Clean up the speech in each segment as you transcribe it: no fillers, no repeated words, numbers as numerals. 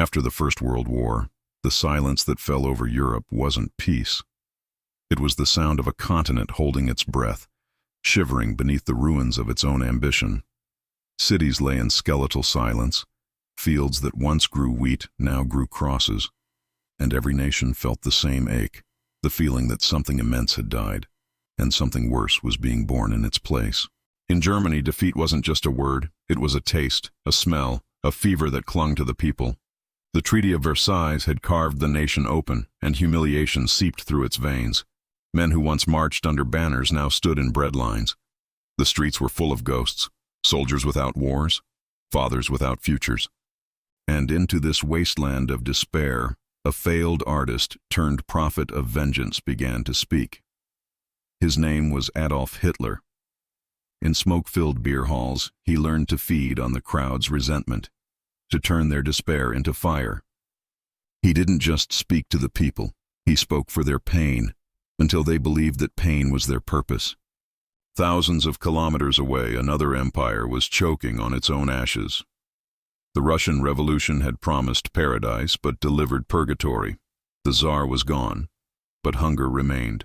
After the First World War, the silence that fell over Europe wasn't peace. It was the sound of a continent holding its breath, shivering beneath the ruins of its own ambition. Cities lay in skeletal silence. Fields that once grew wheat now grew crosses. And every nation felt the same ache, the feeling that something immense had died, and something worse was being born in its place. In Germany, defeat wasn't just a word, it was a taste, a smell, a fever that clung to the people. The Treaty of Versailles had carved the nation open, and humiliation seeped through its veins. Men who once marched under banners now stood in bread lines. The streets were full of ghosts, soldiers without wars, fathers without futures. And into this wasteland of despair, a failed artist turned prophet of vengeance began to speak. His name was Adolf Hitler. In smoke-filled beer halls, he learned to feed on the crowd's resentment, to turn their despair into fire. He didn't just speak to the people, he spoke for their pain, until they believed that pain was their purpose. Thousands of kilometers away, another empire was choking on its own ashes. The Russian Revolution had promised paradise but delivered purgatory. The Tsar was gone, but hunger remained.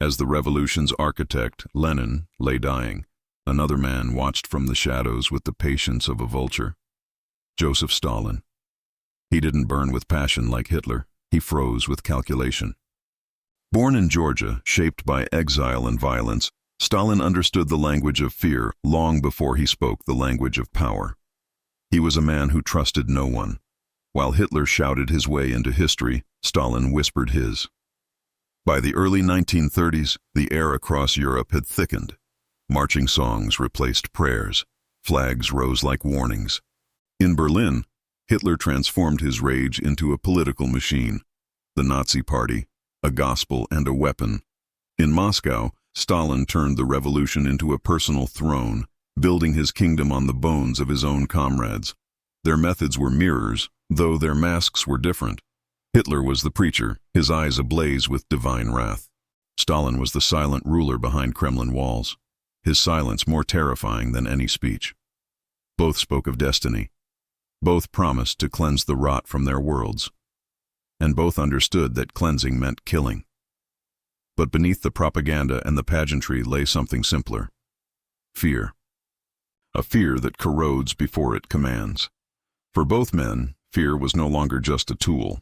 As the revolution's architect, Lenin, lay dying, another man watched from the shadows with the patience of a vulture. Joseph Stalin. He didn't burn with passion like Hitler, he froze with calculation. Born in Georgia, shaped by exile and violence, Stalin understood the language of fear long before he spoke the language of power. He was a man who trusted no one. While Hitler shouted his way into history, Stalin whispered his. By the early 1930s, the air across Europe had thickened. Marching songs replaced prayers. Flags rose like warnings. In Berlin, Hitler transformed his rage into a political machine. The Nazi Party, a gospel and a weapon. In Moscow, Stalin turned the revolution into a personal throne, building his kingdom on the bones of his own comrades. Their methods were mirrors, though their masks were different. Hitler was the preacher, his eyes ablaze with divine wrath. Stalin was the silent ruler behind Kremlin walls, his silence more terrifying than any speech. Both spoke of destiny. Both promised to cleanse the rot from their worlds. And both understood that cleansing meant killing. But beneath the propaganda and the pageantry lay something simpler. Fear. A fear that corrodes before it commands. For both men, fear was no longer just a tool.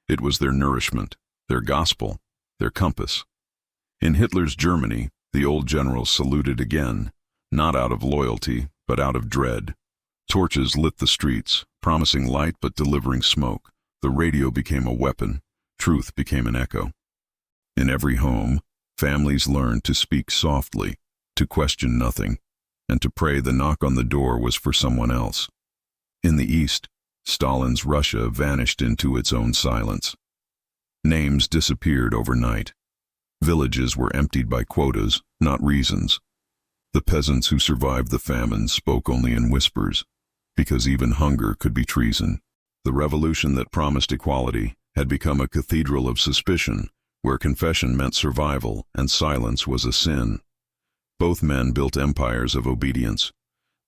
It was their nourishment, their gospel, their compass. In Hitler's Germany, the old generals saluted again, not out of loyalty, but out of dread. Torches lit the streets, promising light but delivering smoke. The radio became a weapon. Truth became an echo. In every home, families learned to speak softly, to question nothing, and to pray the knock on the door was for someone else. In the East, Stalin's Russia vanished into its own silence. Names disappeared overnight. Villages were emptied by quotas, not reasons. The peasants who survived the famine spoke only in whispers, because even hunger could be treason. The revolution that promised equality had become a cathedral of suspicion, where confession meant survival and silence was a sin. Both men built empires of obedience.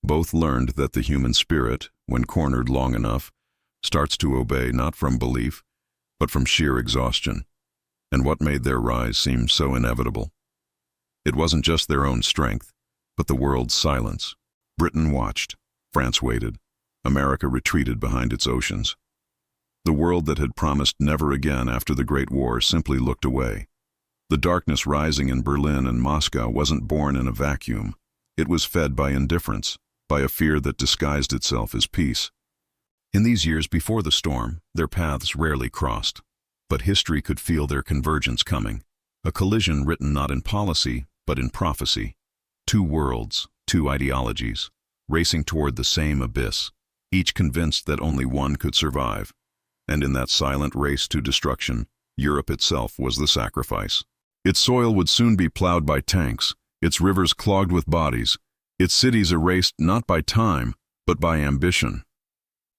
Both learned that the human spirit, when cornered long enough, starts to obey not from belief, but from sheer exhaustion. And what made their rise seem so inevitable? It wasn't just their own strength, but the world's silence. Britain watched. France waited. America retreated behind its oceans. The world that had promised never again after the Great War simply looked away. The darkness rising in Berlin and Moscow wasn't born in a vacuum. It was fed by indifference, by a fear that disguised itself as peace. In these years before the storm, their paths rarely crossed. But history could feel their convergence coming, a collision written not in policy, but in prophecy. Two worlds, two ideologies, racing toward the same abyss, each convinced that only one could survive. And in that silent race to destruction, Europe itself was the sacrifice. Its soil would soon be plowed by tanks, its rivers clogged with bodies, its cities erased not by time, but by ambition.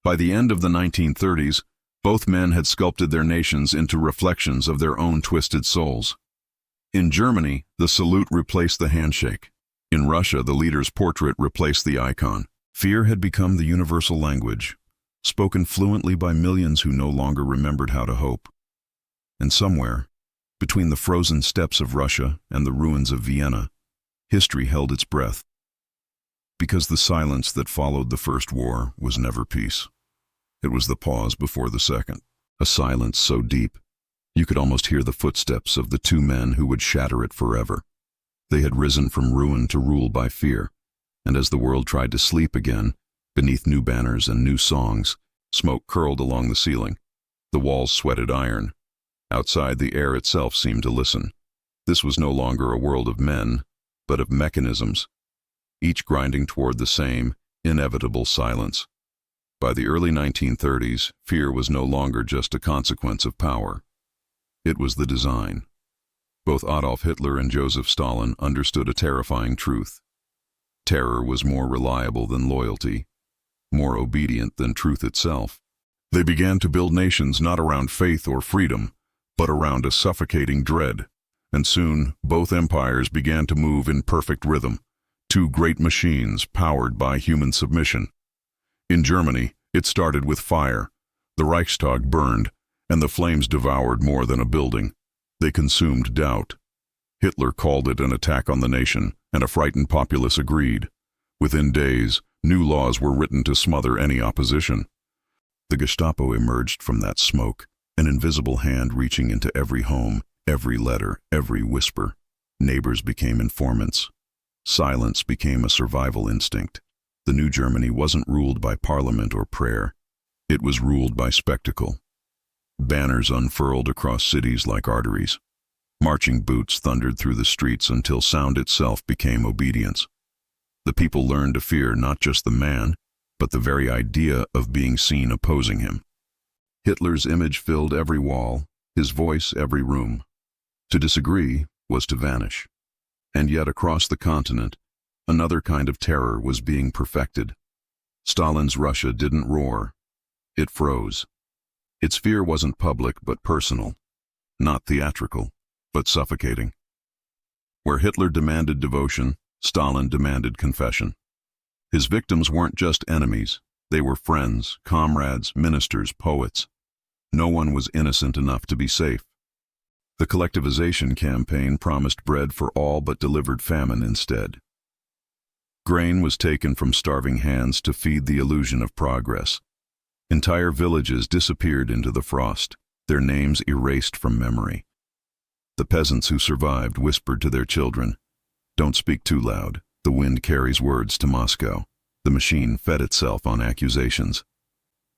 By the end of the 1930s, both men had sculpted their nations into reflections of their own twisted souls. In Germany, the salute replaced the handshake. In Russia, the leader's portrait replaced the icon. Fear had become the universal language. spoken fluently by millions who no longer remembered how to hope. And somewhere, between the frozen steppes of Russia and the ruins of Vienna, history held its breath. Because the silence that followed the First War was never peace. It was the pause before the second, a silence so deep you could almost hear the footsteps of the two men who would shatter it forever. They had risen from ruin to rule by fear, and as the world tried to sleep again, beneath new banners and new songs, smoke curled along the ceiling. The walls sweated iron. Outside, the air itself seemed to listen. This was no longer a world of men, but of mechanisms, each grinding toward the same, inevitable silence. By the early 1930s, fear was no longer just a consequence of power. It was the design. Both Adolf Hitler and Joseph Stalin understood a terrifying truth. Terror was more reliable than loyalty, more obedient than truth itself. They began to build nations not around faith or freedom, but around a suffocating dread. And soon, both empires began to move in perfect rhythm, two great machines powered by human submission. In Germany, it started with fire. The Reichstag burned, and the flames devoured more than a building. They consumed doubt. Hitler called it an attack on the nation, and a frightened populace agreed. Within days, new laws were written to smother any opposition. The Gestapo emerged from that smoke, an invisible hand reaching into every home, every letter, every whisper. Neighbors became informants. Silence became a survival instinct. The new Germany wasn't ruled by parliament or prayer. It was ruled by spectacle. Banners unfurled across cities like arteries. Marching boots thundered through the streets until sound itself became obedience. The people learned to fear not just the man, but the very idea of being seen opposing him. Hitler's image filled every wall, his voice every room. To disagree was to vanish. And yet across the continent, another kind of terror was being perfected. Stalin's Russia didn't roar. It froze. Its fear wasn't public but personal, not theatrical, but suffocating. Where Hitler demanded devotion, Stalin demanded confession. His victims weren't just enemies, they were friends, comrades, ministers, poets. No one was innocent enough to be safe. The collectivization campaign promised bread for all but delivered famine instead. Grain was taken from starving hands to feed the illusion of progress. Entire villages disappeared into the frost, their names erased from memory. The peasants who survived whispered to their children, "Don't speak too loud, the wind carries words to Moscow." The machine fed itself on accusations.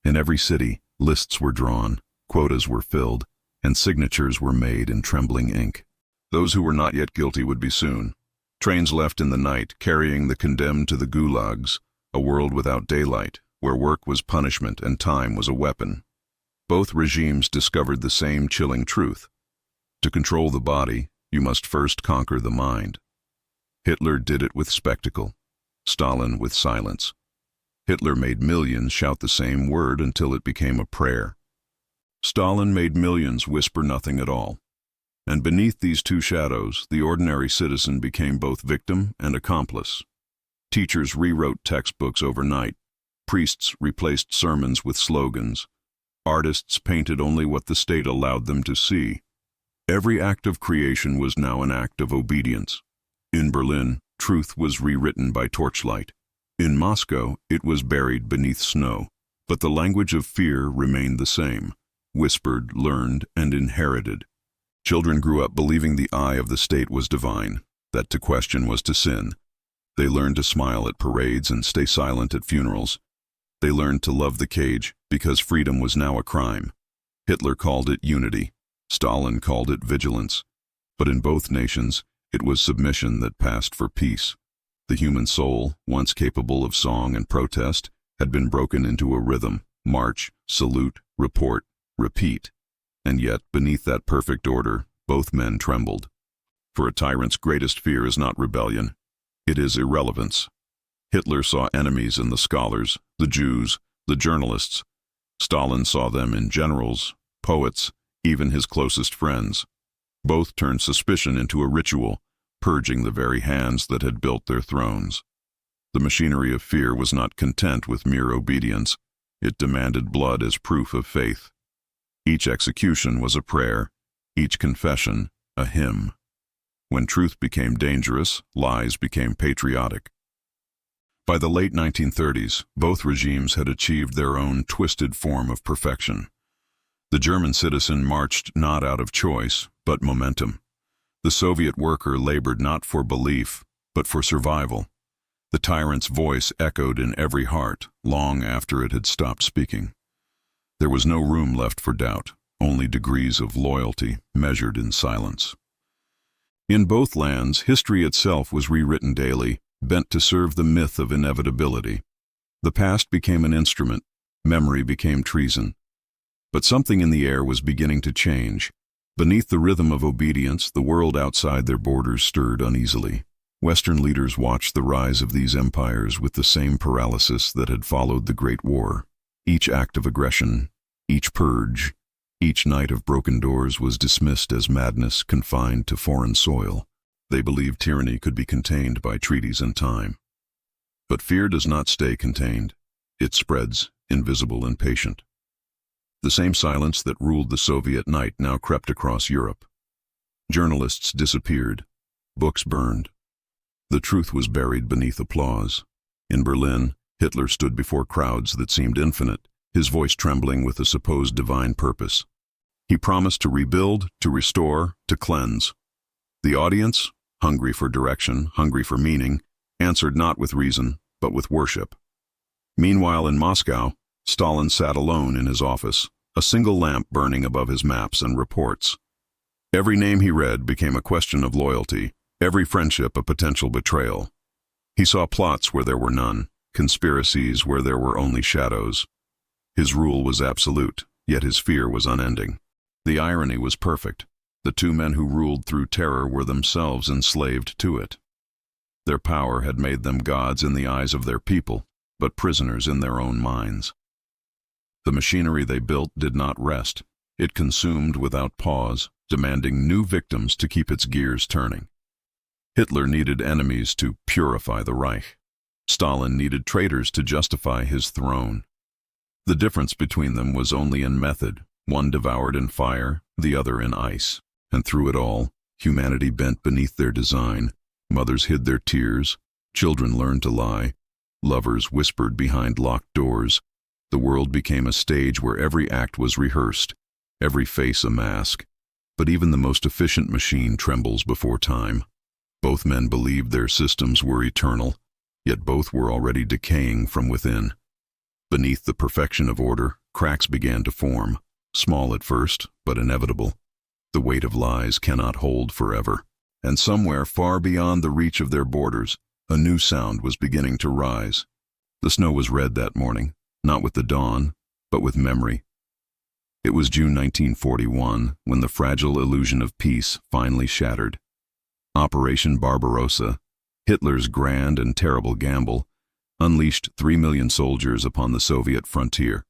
In every city, lists were drawn, quotas were filled, and signatures were made in trembling ink. Those who were not yet guilty would be soon. Trains left in the night, carrying the condemned to the gulags, a world without daylight, where work was punishment and time was a weapon. Both regimes discovered the same chilling truth. To control the body, you must first conquer the mind. Hitler did it with spectacle, Stalin with silence. Hitler made millions shout the same word until it became a prayer. Stalin made millions whisper nothing at all. And beneath these two shadows, the ordinary citizen became both victim and accomplice. Teachers rewrote textbooks overnight. Priests replaced sermons with slogans. Artists painted only what the state allowed them to see. Every act of creation was now an act of obedience. In Berlin, truth was rewritten by torchlight. In Moscow, it was buried beneath snow. But the language of fear remained the same, whispered, learned, and inherited. Children grew up believing the eye of the state was divine, that to question was to sin. They learned to smile at parades and stay silent at funerals. They learned to love the cage because freedom was now a crime. Hitler called it unity. Stalin called it vigilance. But in both nations, it was submission that passed for peace. The human soul, once capable of song and protest, had been broken into a rhythm: march, salute, report, repeat. And yet, beneath that perfect order, both men trembled. For a tyrant's greatest fear is not rebellion. It is irrelevance. Hitler saw enemies in the scholars, the Jews, the journalists. Stalin saw them in generals, poets, even his closest friends. Both turned suspicion into a ritual, purging the very hands that had built their thrones. The machinery of fear was not content with mere obedience. It demanded blood as proof of faith. Each execution was a prayer, each confession a hymn. When truth became dangerous, lies became patriotic. By the late 1930s, both regimes had achieved their own twisted form of perfection. The German citizen marched not out of choice, but momentum. The Soviet worker labored not for belief, but for survival. The tyrant's voice echoed in every heart, long after it had stopped speaking. There was no room left for doubt, only degrees of loyalty measured in silence. In both lands, history itself was rewritten daily, bent to serve the myth of inevitability. The past became an instrument, memory became treason. But something in the air was beginning to change. Beneath the rhythm of obedience, the world outside their borders stirred uneasily. Western leaders watched the rise of these empires with the same paralysis that had followed the Great War. Each act of aggression, each purge, each night of broken doors was dismissed as madness confined to foreign soil. They believed tyranny could be contained by treaties and time. But fear does not stay contained. It spreads, invisible and patient. The same silence that ruled the Soviet night now crept across Europe. Journalists disappeared. Books burned. The truth was buried beneath applause. In Berlin, Hitler stood before crowds that seemed infinite, his voice trembling with a supposed divine purpose. He promised to rebuild, to restore, to cleanse. The audience, hungry for direction, hungry for meaning, answered not with reason, but with worship. Meanwhile, in Moscow, Stalin sat alone in his office, a single lamp burning above his maps and reports. Every name he read became a question of loyalty, every friendship a potential betrayal. He saw plots where there were none, conspiracies where there were only shadows. His rule was absolute, yet his fear was unending. The irony was perfect. The two men who ruled through terror were themselves enslaved to it. Their power had made them gods in the eyes of their people, but prisoners in their own minds. The machinery they built did not rest. It consumed without pause, demanding new victims to keep its gears turning. Hitler needed enemies to purify the Reich. Stalin needed traitors to justify his throne. The difference between them was only in method, one devoured in fire, the other in ice. And through it all, humanity bent beneath their design. Mothers hid their tears, children learned to lie, lovers whispered behind locked doors. The world became a stage where every act was rehearsed, every face a mask. But even the most efficient machine trembles before time. Both men believed their systems were eternal, yet both were already decaying from within. Beneath the perfection of order, cracks began to form, small at first, but inevitable. The weight of lies cannot hold forever. And somewhere far beyond the reach of their borders, a new sound was beginning to rise. The snow was red that morning, not with the dawn, but with memory. It was June 1941 when the fragile illusion of peace finally shattered. Operation Barbarossa, Hitler's grand and terrible gamble, unleashed 3 million soldiers upon the Soviet frontier.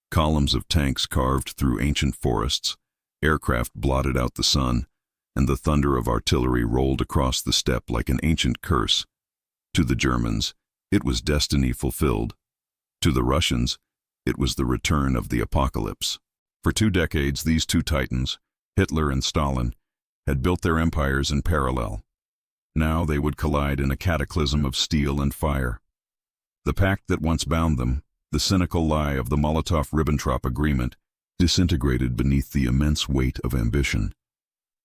Columns of tanks carved through ancient forests, aircraft blotted out the sun, and the thunder of artillery rolled across the steppe like an ancient curse. To the Germans, it was destiny fulfilled. To the Russians, it was the return of the apocalypse. For 2 decades, these two titans, Hitler and Stalin, had built their empires in parallel. Now they would collide in a cataclysm of steel and fire. The pact that once bound them, the cynical lie of the Molotov-Ribbentrop Agreement, disintegrated beneath the immense weight of ambition.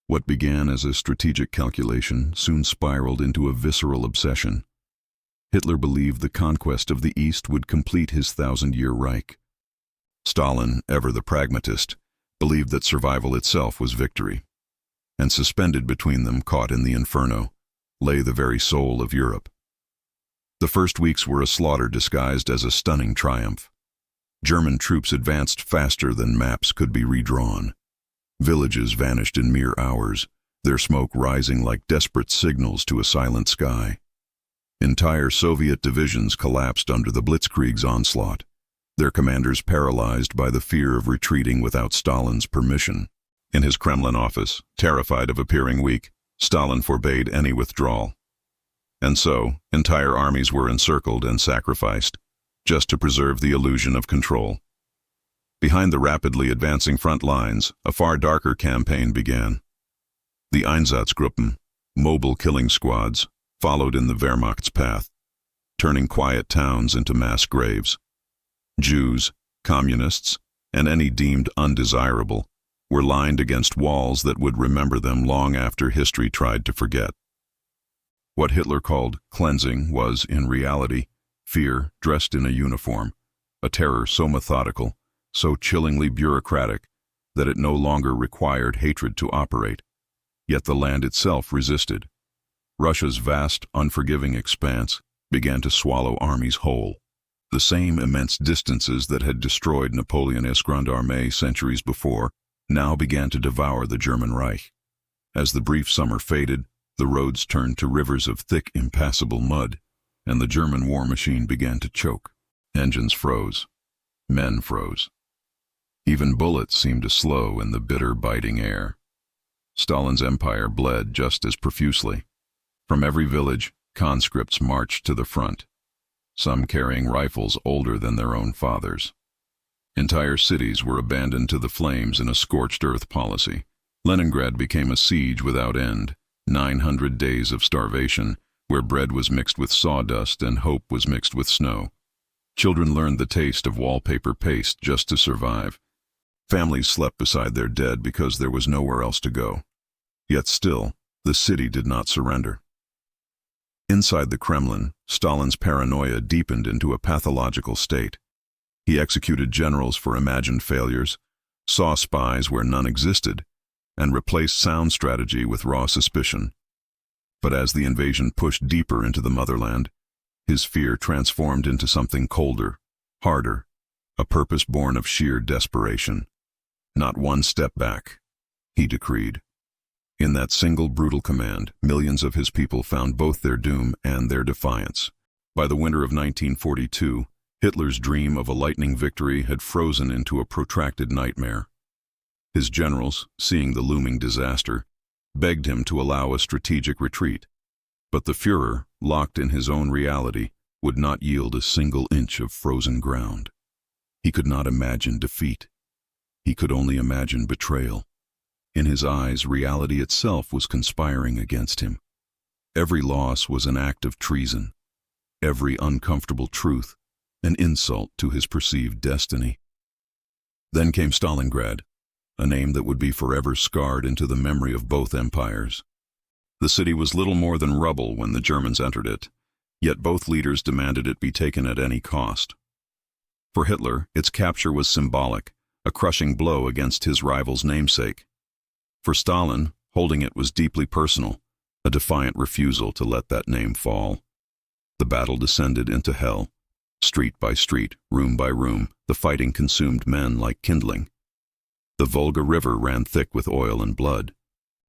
What began as a strategic calculation soon spiraled into a visceral obsession. Hitler believed the conquest of the East would complete his 1,000-year Reich. Stalin, ever the pragmatist, believed that survival itself was victory. And suspended between them, caught in the inferno, lay the very soul of Europe. The first weeks were a slaughter disguised as a stunning triumph. German troops advanced faster than maps could be redrawn. Villages vanished in mere hours, their smoke rising like desperate signals to a silent sky. Entire Soviet divisions collapsed under the Blitzkrieg's onslaught, their commanders paralyzed by the fear of retreating without Stalin's permission. In his Kremlin office, terrified of appearing weak, Stalin forbade any withdrawal. And so, entire armies were encircled and sacrificed. just to preserve the illusion of control. Behind the rapidly advancing front lines, a far darker campaign began. The Einsatzgruppen, mobile killing squads, followed in the Wehrmacht's path, turning quiet towns into mass graves. Jews, communists, and any deemed undesirable were lined against walls that would remember them long after history tried to forget. What Hitler called cleansing was, in reality, fear dressed in a uniform, a terror so methodical, so chillingly bureaucratic, that it no longer required hatred to operate. Yet the land itself resisted. Russia's vast, unforgiving expanse began to swallow armies whole. The same immense distances that had destroyed Napoleon's Grande Armée centuries before now began to devour the German Reich. As the brief summer faded, the roads turned to rivers of thick, impassable mud, and the German war machine began to choke. Engines froze. Men froze. Even bullets seemed to slow in the bitter, biting air. Stalin's empire bled just as profusely. From every village, conscripts marched to the front, some carrying rifles older than their own fathers. Entire cities were abandoned to the flames in a scorched earth policy. Leningrad became a siege without end, 900 days of starvation, where bread was mixed with sawdust and hope was mixed with snow. Children learned the taste of wallpaper paste just to survive. Families slept beside their dead because there was nowhere else to go. Yet still, the city did not surrender. Inside the Kremlin, Stalin's paranoia deepened into a pathological state. He executed generals for imagined failures, saw spies where none existed, and replaced sound strategy with raw suspicion. But as the invasion pushed deeper into the motherland, his fear transformed into something colder, harder, a purpose born of sheer desperation. Not one step back, he decreed. In that single brutal command, millions of his people found both their doom and their defiance. By the winter of 1942, Hitler's dream of a lightning victory had frozen into a protracted nightmare. His generals, seeing the looming disaster, begged him to allow a strategic retreat. But the Führer, locked in his own reality, would not yield a single inch of frozen ground. He could not imagine defeat. He could only imagine betrayal. In his eyes, reality itself was conspiring against him. Every loss was an act of treason. Every uncomfortable truth, an insult to his perceived destiny. Then came Stalingrad, a name that would be forever scarred into the memory of both empires. The city was little more than rubble when the Germans entered it, yet both leaders demanded it be taken at any cost. For Hitler, its capture was symbolic, a crushing blow against his rival's namesake. For Stalin, holding it was deeply personal, a defiant refusal to let that name fall. The battle descended into hell. Street by street, room by room, the fighting consumed men like kindling. The Volga River ran thick with oil and blood.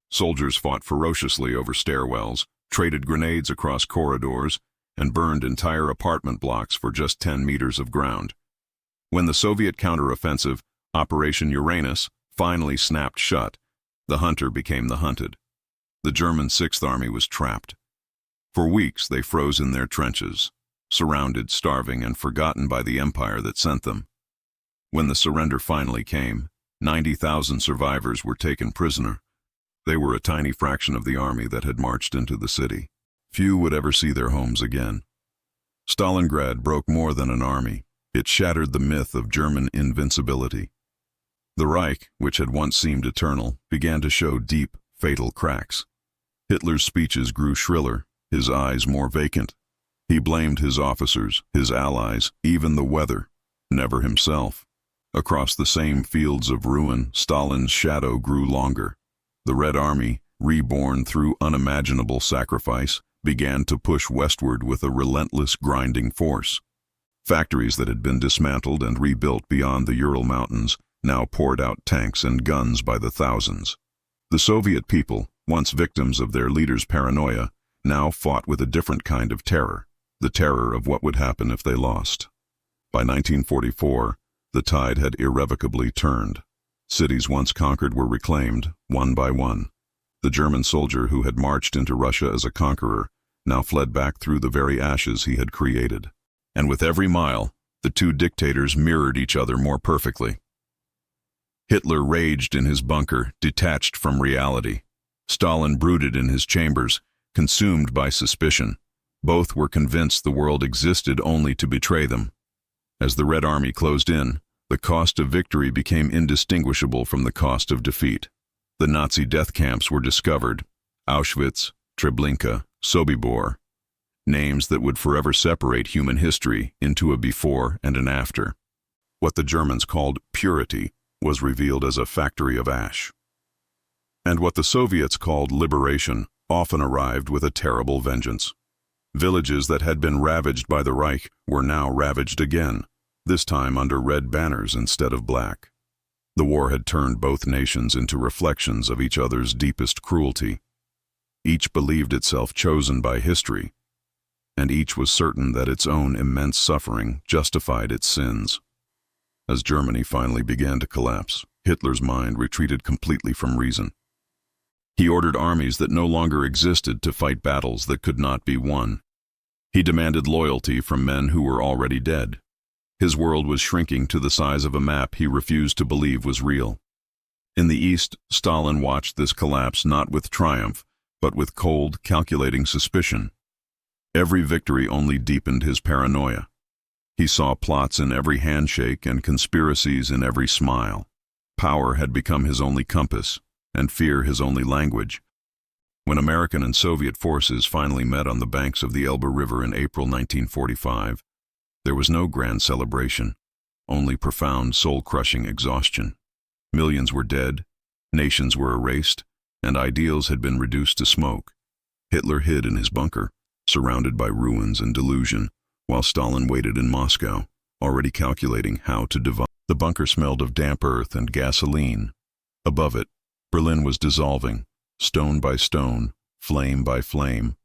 Soldiers fought ferociously over stairwells, traded grenades across corridors, and burned entire apartment blocks for just 10 meters of ground. When the Soviet counteroffensive, Operation Uranus, finally snapped shut, the hunter became the hunted. The German Sixth Army was trapped. For weeks they froze in their trenches, surrounded, starving, and forgotten by the empire that sent them. When the surrender finally came, 90,000 survivors were taken prisoner. They were a tiny fraction of the army that had marched into the city. Few would ever see their homes again. Stalingrad broke more than an army. It shattered the myth of German invincibility. The Reich, which had once seemed eternal, began to show deep, fatal cracks. Hitler's speeches grew shriller, his eyes more vacant. He blamed his officers, his allies, even the weather, never himself. Across the same fields of ruin, Stalin's shadow grew longer. The Red Army, reborn through unimaginable sacrifice, began to push westward with a relentless, grinding force. Factories that had been dismantled and rebuilt beyond the Ural Mountains now poured out tanks and guns by the thousands. The Soviet people, once victims of their leader's paranoia, now fought with a different kind of terror, the terror of what would happen if they lost. By 1944, the tide had irrevocably turned. Cities once conquered were reclaimed, one by one. The German soldier who had marched into Russia as a conqueror now fled back through the very ashes he had created. And with every mile, The two dictators mirrored each other more perfectly. Hitler raged in his bunker, detached from reality. Stalin brooded in his chambers, consumed by suspicion. Both were convinced the world existed only to betray them. As the Red Army closed in, the cost of victory became indistinguishable from the cost of defeat. The Nazi death camps were discovered: Auschwitz, Treblinka, Sobibor, names that would forever separate human history into a before and an after. What the Germans called purity was revealed as a factory of ash. And what the Soviets called liberation often arrived with a terrible vengeance. Villages that had been ravaged by the Reich were now ravaged again, this time under red banners instead of black. The war had turned both nations into reflections of each other's deepest cruelty. Each believed itself chosen by history, and each was certain that its own immense suffering justified its sins. As Germany finally began to collapse, Hitler's mind retreated completely from reason. He ordered armies that no longer existed to fight battles that could not be won. He demanded loyalty from men who were already dead. His world was shrinking to the size of a map he refused to believe was real. In the East, Stalin watched this collapse not with triumph, but with cold, calculating suspicion. Every victory only deepened his paranoia. He saw plots in every handshake and conspiracies in every smile. Power had become his only compass, and fear his only language. When American and Soviet forces finally met on the banks of the Elbe River in April 1945, there was no grand celebration, only profound, soul-crushing exhaustion. Millions were dead, nations were erased, and ideals had been reduced to smoke. Hitler hid in his bunker, surrounded by ruins and delusion, while Stalin waited in Moscow, already calculating how to divide. The bunker smelled of damp earth and gasoline. Above it, Berlin was dissolving, stone by stone, flame by flame.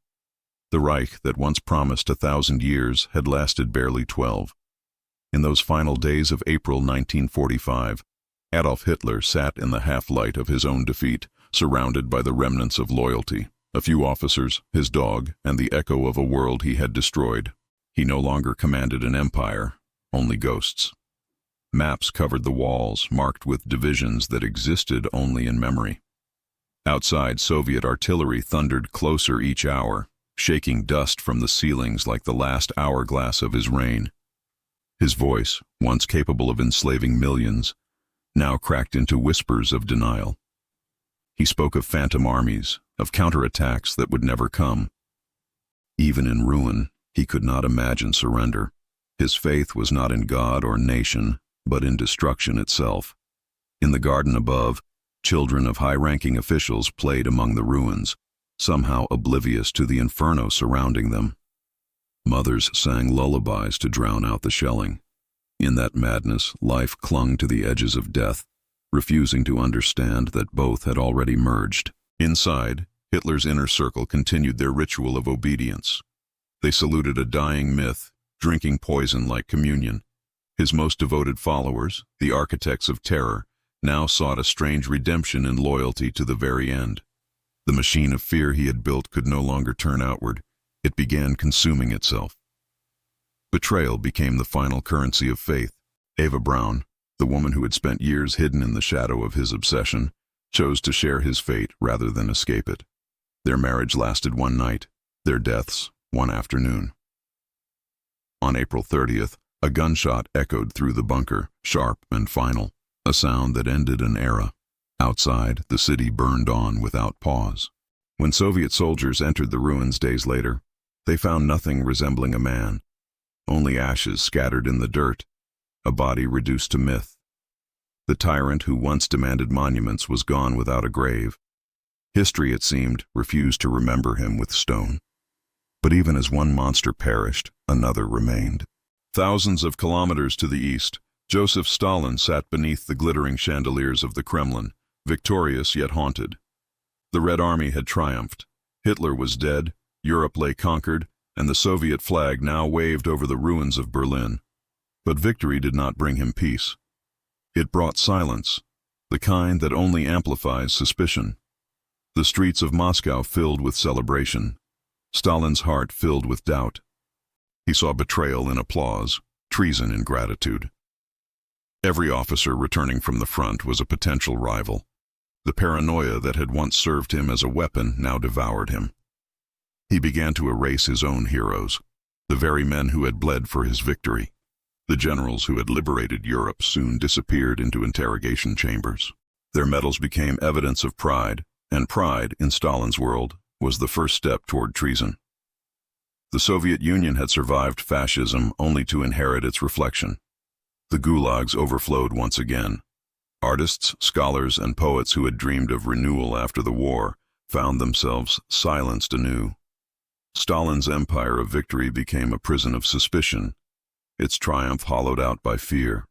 The Reich that once promised 1,000 years had lasted barely 12. In those final days of April 1945, Adolf Hitler sat in the half-light of his own defeat, surrounded by the remnants of loyalty, a few officers, his dog, and the echo of a world he had destroyed. He no longer commanded an empire, only ghosts. Maps covered the walls, marked with divisions that existed only in memory. Outside, Soviet artillery thundered closer each hour, shaking dust from the ceilings like the last hourglass of his reign. His voice, once capable of enslaving millions, now cracked into whispers of denial. He spoke of phantom armies, of counterattacks that would never come. Even in ruin, he could not imagine surrender. His faith was not in God or nation, but in destruction itself. In the garden above, children of high-ranking officials played among the ruins, somehow oblivious to the inferno surrounding them. Mothers sang lullabies to drown out the shelling. In that madness, life clung to the edges of death, refusing to understand that both had already merged. Inside, Hitler's inner circle continued their ritual of obedience. They saluted a dying myth, drinking poison like communion. His most devoted followers, the architects of terror, now sought a strange redemption in loyalty to the very end. The machine of fear he had built could no longer turn outward. It began consuming itself. Betrayal became the final currency of faith. Eva Braun, the woman who had spent years hidden in the shadow of his obsession, chose to share his fate rather than escape it. Their marriage lasted one night, their deaths one afternoon. On April 30th, a gunshot echoed through the bunker, sharp and final, a sound that ended an era. Outside, the city burned on without pause. When Soviet soldiers entered the ruins days later, they found nothing resembling a man, only ashes scattered in the dirt, a body reduced to myth. The tyrant who once demanded monuments was gone without a grave. History, it seemed, refused to remember him with stone. But even as one monster perished, another remained. Thousands of kilometers to the east, Joseph Stalin sat beneath the glittering chandeliers of the Kremlin, victorious yet haunted. The Red Army had triumphed. Hitler was dead, Europe lay conquered, and the Soviet flag now waved over the ruins of Berlin. But victory did not bring him peace. It brought silence, the kind that only amplifies suspicion. The streets of Moscow filled with celebration. Stalin's heart filled with doubt. He saw betrayal in applause, treason and gratitude. Every officer returning from the front was a potential rival. The paranoia that had once served him as a weapon now devoured him. He began to erase his own heroes, the very men who had bled for his victory. The generals who had liberated Europe soon disappeared into interrogation chambers. Their medals became evidence of pride, and pride, in Stalin's world, was the first step toward treason. The Soviet Union had survived fascism only to inherit its reflection. The gulags overflowed once again. Artists, scholars, and poets who had dreamed of renewal after the war found themselves silenced anew. Stalin's empire of victory became a prison of suspicion, its triumph hollowed out by fear.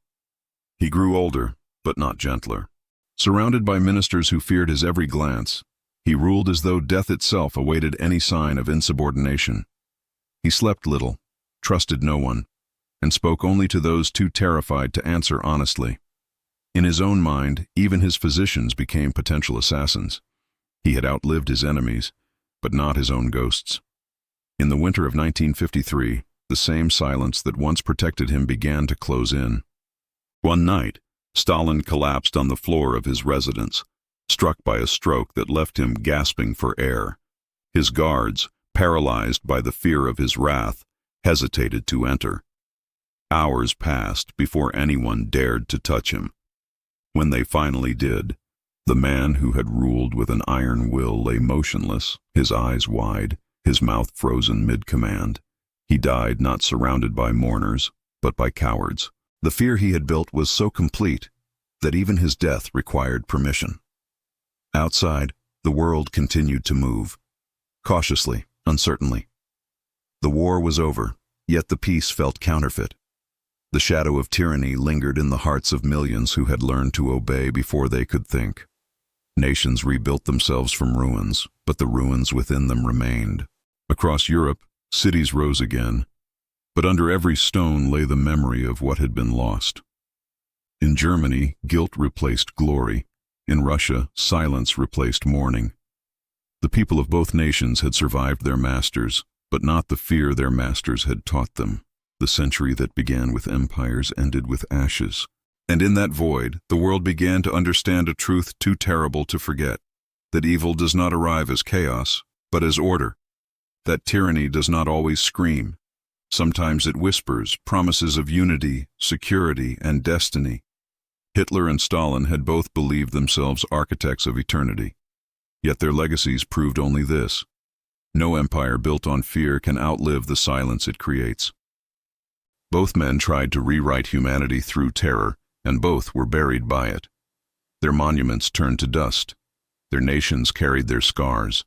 He grew older, but not gentler. Surrounded by ministers who feared his every glance, he ruled as though death itself awaited any sign of insubordination. He slept little, trusted no one, and spoke only to those too terrified to answer honestly. In his own mind, even his physicians became potential assassins. He had outlived his enemies, but not his own ghosts. In the winter of 1953, the same silence that once protected him began to close in. One night, Stalin collapsed on the floor of his residence, struck by a stroke that left him gasping for air. His guards, paralyzed by the fear of his wrath, hesitated to enter. Hours passed before anyone dared to touch him. When they finally did, the man who had ruled with an iron will lay motionless, his eyes wide, his mouth frozen mid-command. He died not surrounded by mourners, but by cowards. The fear he had built was so complete that even his death required permission. Outside, the world continued to move, cautiously, uncertainly. The war was over, yet the peace felt counterfeit. The shadow of tyranny lingered in the hearts of millions who had learned to obey before they could think. Nations rebuilt themselves from ruins, but the ruins within them remained. Across Europe, cities rose again, but under every stone lay the memory of what had been lost. In Germany, guilt replaced glory. In Russia, silence replaced mourning. The people of both nations had survived their masters, but not the fear their masters had taught them. The century that began with empires ended with ashes. And in that void, the world began to understand a truth too terrible to forget, that evil does not arrive as chaos, but as order, that tyranny does not always scream. Sometimes it whispers promises of unity, security, and destiny. Hitler and Stalin had both believed themselves architects of eternity, yet their legacies proved only this: no empire built on fear can outlive the silence it creates. Both men tried to rewrite humanity through terror, and both were buried by it. Their monuments turned to dust. Their nations carried their scars.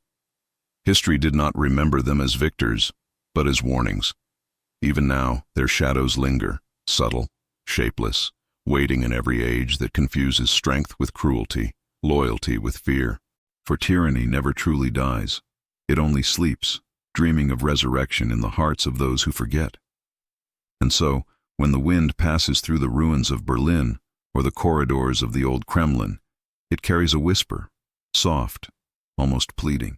History did not remember them as victors, but as warnings. Even now, their shadows linger, subtle, shapeless, waiting in every age that confuses strength with cruelty, loyalty with fear. For tyranny never truly dies. It only sleeps, dreaming of resurrection in the hearts of those who forget. And so, when the wind passes through the ruins of Berlin or the corridors of the old Kremlin, it carries a whisper, soft, almost pleading.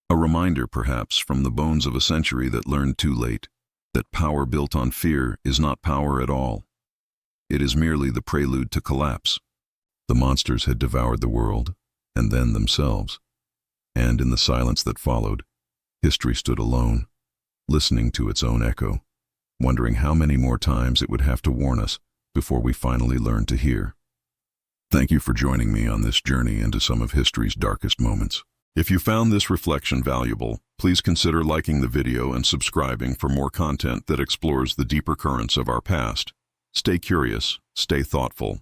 A reminder, perhaps, from the bones of a century that learned too late, that power built on fear is not power at all. It is merely the prelude to collapse. The monsters had devoured the world, and then themselves. And in the silence that followed, history stood alone, listening to its own echo, wondering how many more times it would have to warn us before we finally learned to hear. Thank you for joining me on this journey into some of history's darkest moments. If you found this reflection valuable, please consider liking the video and subscribing for more content that explores the deeper currents of our past. Stay curious, stay thoughtful,